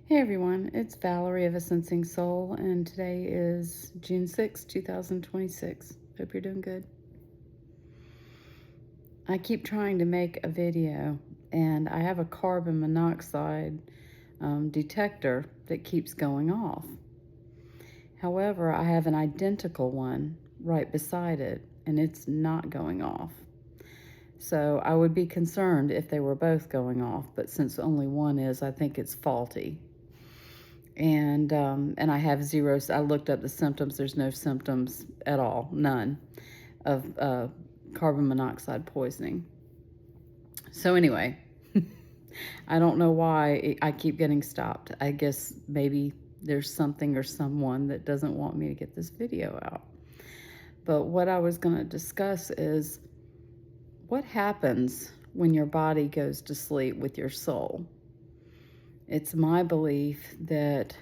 Hey everyone, it's Valerie of A Sensing Soul, and today is June 6, 2026. Hope you're doing good. I keep trying to make a video, and I have a carbon monoxide detector that keeps going off. However, I have an identical one right beside it, and it's not going off. So I would be concerned if they were both going off, but since only one is, I think it's faulty. And I have zero. I looked up the symptoms. There's no symptoms at all, none, of carbon monoxide poisoning. So anyway, I don't know why I keep getting stopped. I guess maybe there's something or someone that doesn't want me to get this video out. But what I was going to discuss is what happens when your body goes to sleep with your soul. It's my belief that,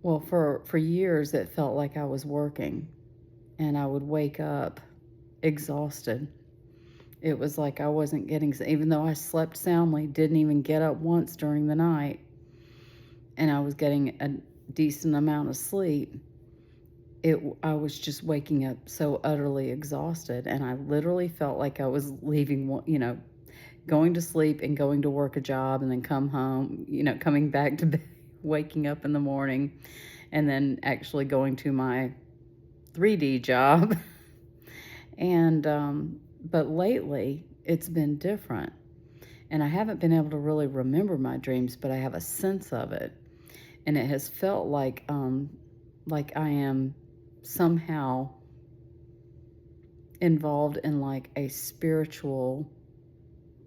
well, for years it felt like I was working and I would wake up exhausted. It was like I wasn't getting, even though I slept soundly, didn't even get up once during the night, and I was getting a decent amount of sleep. I was just waking up so utterly exhausted, and I literally felt like I was leaving, going to sleep and going to work a job and then come home, coming back to bed, waking up in the morning, and then actually going to my 3D job. And, but lately it's been different. And I haven't been able to really remember my dreams, but I have a sense of it. And it has felt like I am somehow involved in like a spiritual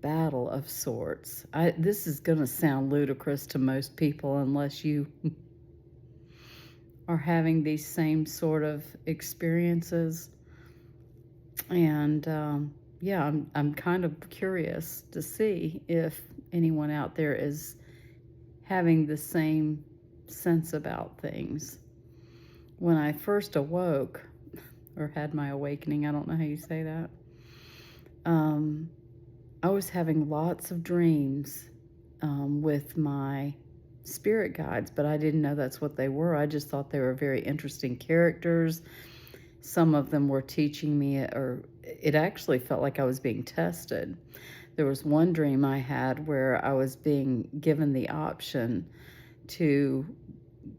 battle of sorts. This is going to sound ludicrous to most people unless you are having these same sort of experiences. And yeah, I'm kind of curious to see if anyone out there is having the same sense about things. When I first awoke, or had my awakening, I don't know how you say that, I was having lots of dreams with my spirit guides, but I didn't know that's what they were. I just thought they were very interesting characters. Some of them were teaching me, or it actually felt like I was being tested. There was one dream I had where I was being given the option to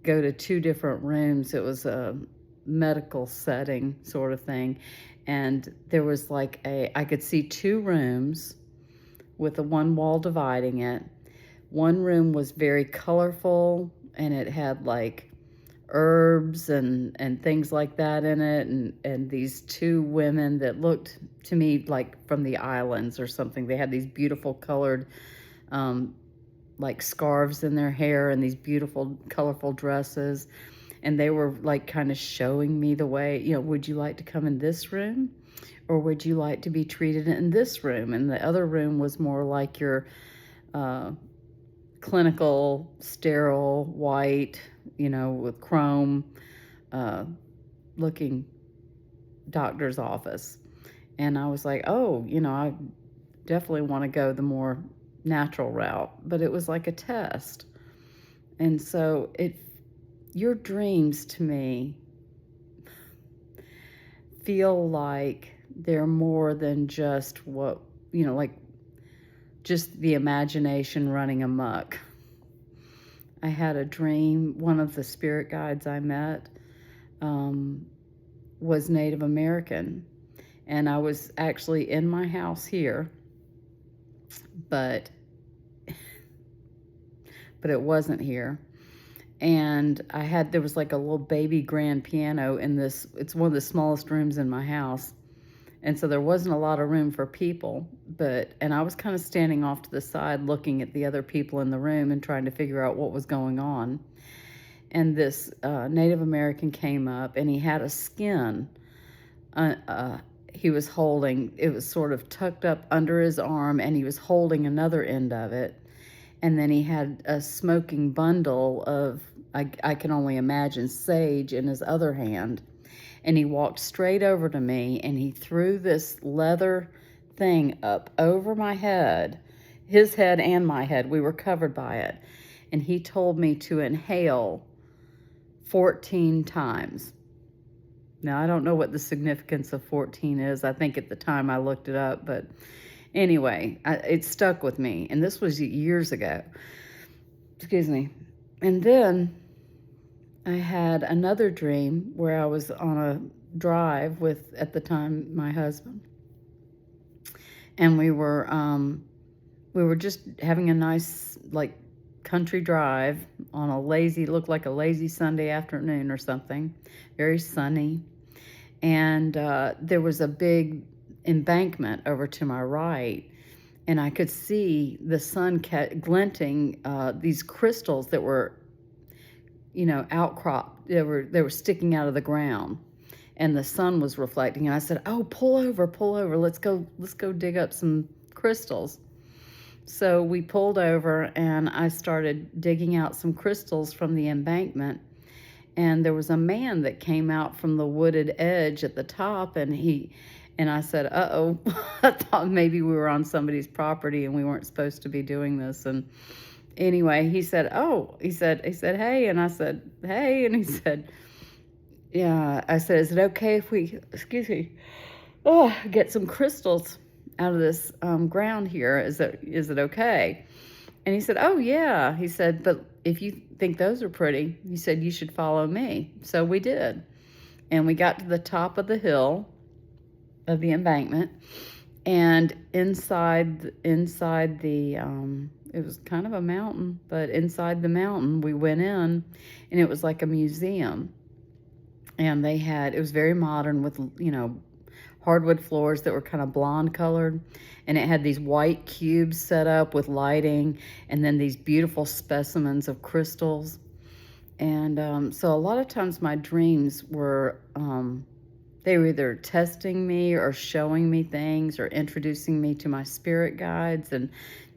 go to two different rooms. It was a medical setting sort of thing. And there was like I could see two rooms with the one wall dividing it. One room was very colorful and it had like herbs and things like that in it, and these two women that looked to me like from the islands or something. They had these beautiful colored like scarves in their hair and these beautiful colorful dresses, and they were like kind of showing me the way, would you like to come in this room, or would you like to be treated in this room? And the other room was more like your clinical, sterile, white, with chrome looking doctor's office. And I was like, oh, I definitely want to go the more natural route. But it was like a test. And so your dreams to me feel like they're more than just what, like just the imagination running amok. I had a dream. One of the spirit guides I met was Native American, and I was actually in my house here, but it wasn't here. And there was like a little baby grand piano in this. It's one of the smallest rooms in my house. And so there wasn't a lot of room for people, and I was kind of standing off to the side looking at the other people in the room and trying to figure out what was going on. And this Native American came up, and he had a skin he was holding. It was sort of tucked up under his arm, and he was holding another end of it. And then he had a smoking bundle of, I can only imagine, sage in his other hand. And he walked straight over to me, and he threw this leather thing up over my head. his head and my head, we were covered by it. And he told me to inhale 14 times. Now, I don't know what the significance of 14 is. I think at the time I looked it up, but anyway, it stuck with me. And this was years ago. Excuse me. And then I had another dream where I was on a drive with, at the time, my husband. And we were just having a nice, like, country drive on a lazy, looked like a lazy Sunday afternoon or something, very sunny. And there was a big embankment over to my right, and I could see the sun glinting these crystals that were, outcropped. They were sticking out of the ground, and the sun was reflecting. And I said, "Oh, pull over! Let's go dig up some crystals." So we pulled over, and I started digging out some crystals from the embankment. And there was a man that came out from the wooded edge at the top, and I said, "Uh-oh," I thought maybe we were on somebody's property and we weren't supposed to be doing this. And anyway, he said, "Hey," and I said, "Hey," and he said, "Yeah." I said, "Is it okay if we, excuse me, get some crystals out of this ground here? Is it okay?" And he said, "Oh, yeah." He said, "But if you think those are pretty," he said, "you should follow me." So we did. And we got to the top of the hill of the embankment. And inside the, it was kind of a mountain, but inside the mountain, we went in, and it was like a museum. And it was very modern with, hardwood floors that were kind of blonde colored, and it had these white cubes set up with lighting, and then these beautiful specimens of crystals. And so a lot of times my dreams were, they were either testing me or showing me things or introducing me to my spirit guides. And,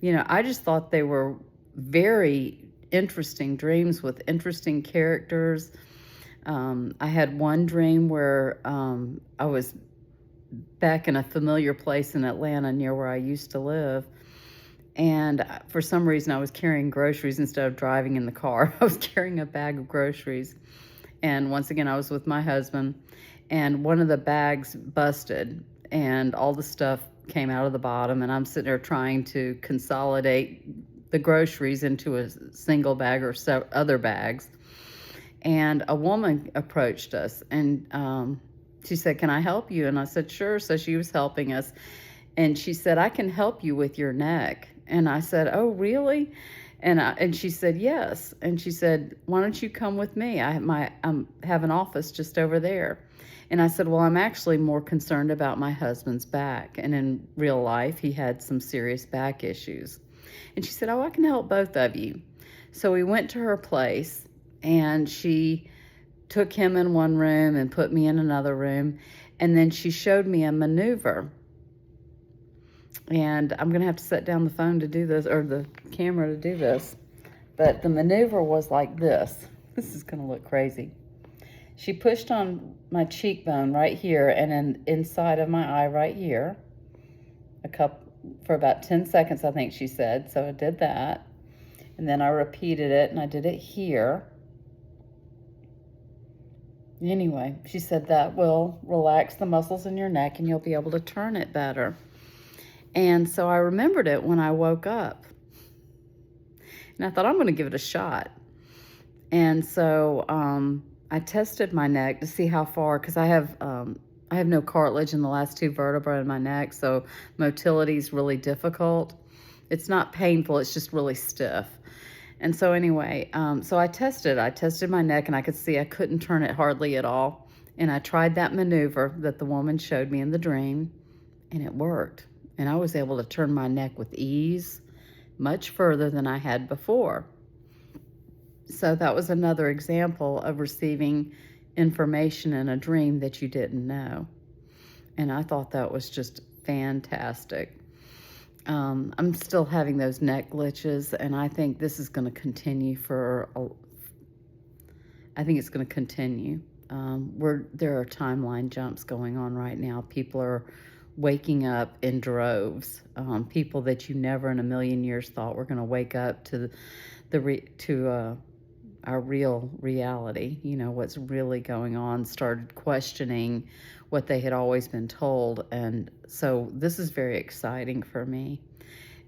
I just thought they were very interesting dreams with interesting characters. I had one dream where I was back in a familiar place in Atlanta near where I used to live. And for some reason, I was carrying groceries instead of driving in the car. I was carrying a bag of groceries. And once again, I was with my husband, and one of the bags busted, and all the stuff came out of the bottom. And I'm sitting there trying to consolidate the groceries into a single bag or other bags. And a woman approached us, and she said, "Can I help you?" And I said, "Sure." So she was helping us. And she said, "I can help you with your neck." And I said, "Oh, really?" And she said, "Yes." And she said, "Why don't you come with me? I have an office just over there." And I said, "Well, I'm actually more concerned about my husband's back. And in real life, he had some serious back issues." And she said, "Oh, I can help both of you." So we went to her place, and she took him in one room and put me in another room. And then she showed me a maneuver. And I'm going to have to set down the phone to do this, or the camera to do this. But the maneuver was like this. This is going to look crazy. She pushed on my cheekbone right here, and then inside of my eye right here, for about 10 seconds, I think she said. So I did that. And then I repeated it, and I did it here. Anyway, she said that will relax the muscles in your neck, and you'll be able to turn it better. And so I remembered it when I woke up. And I thought, I'm going to give it a shot. And so I tested my neck to see how far, because I have no cartilage in the last two vertebrae in my neck, so motility is really difficult. It's not painful, it's just really stiff. And so anyway, so I tested my neck, and I could see I couldn't turn it hardly at all. And I tried that maneuver that the woman showed me in the dream, and it worked. And I was able to turn my neck with ease, much further than I had before. So that was another example of receiving information in a dream that you didn't know. And I thought that was just fantastic. I'm still having those neck glitches, and I think this is going to continue I think it's going to continue. There are timeline jumps going on right now. People are waking up in droves, people that you never in a million years thought were going to wake up to our real reality, what's really going on, started questioning what they had always been told. And so this is very exciting for me.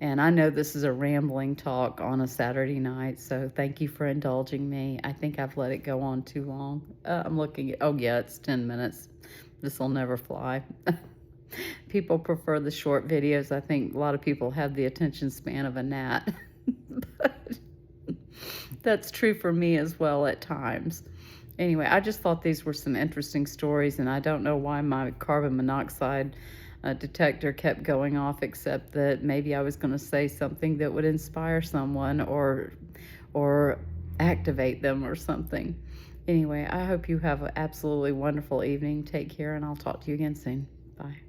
And I know this is a rambling talk on a Saturday night, so thank you for indulging me. I think I've let it go on too long. I'm looking at, oh yeah, it's 10 minutes. This will never fly. People prefer the short videos. I think a lot of people have the attention span of a gnat. But that's true for me as well at times. Anyway, I just thought these were some interesting stories, and I don't know why my carbon monoxide detector kept going off, except that maybe I was going to say something that would inspire someone or activate them or something. Anyway, I hope you have an absolutely wonderful evening. Take care, and I'll talk to you again soon. Bye.